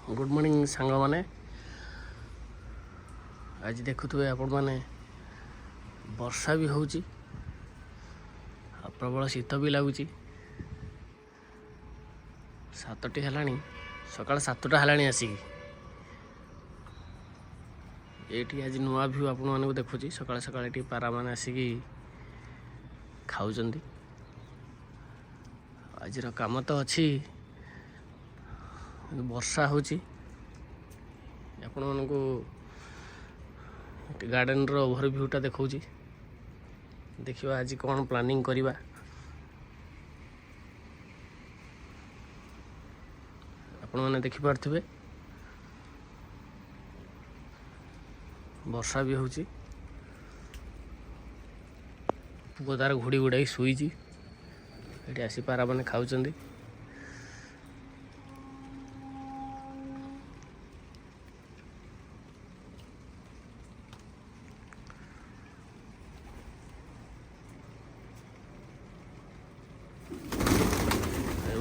Good morning सांग माने आज देखुए आपण मैंने वर्षा भी हो प्रबल शीत भी लगुच 7टी है सका 7टा है आसिक ये आज नुआ भ्यू आपण मानक देखुची सका सका पारा मैंने आसिक खाऊँ आज काम तो अच्छी वर्षा होची आपण मानक गार्डन रो ओवरव्यूटा देखौची देखिबा आज कौन प्लानिंग करिबा आपण माने देखि पारथिबे वर्षा भी होची गोदार घुड़ी गुड़ाई शुईची एठी आसी पारा माने खाउचंदी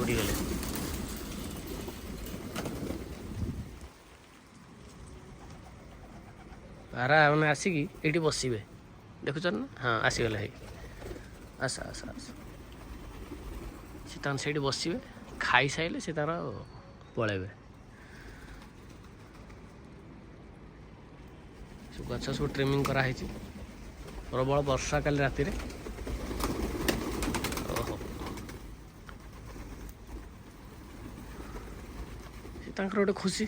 उड़ी गले पारा मैंने आसिकी ये बसवे देखुच ना हाँ आसीगले है आसा आसा आसा से बसवे खाई सारे से तार पलैबे गछ सब ट्रिमिंग कराई प्रबल वर्षा काली राति ओहो गोटे खुशी।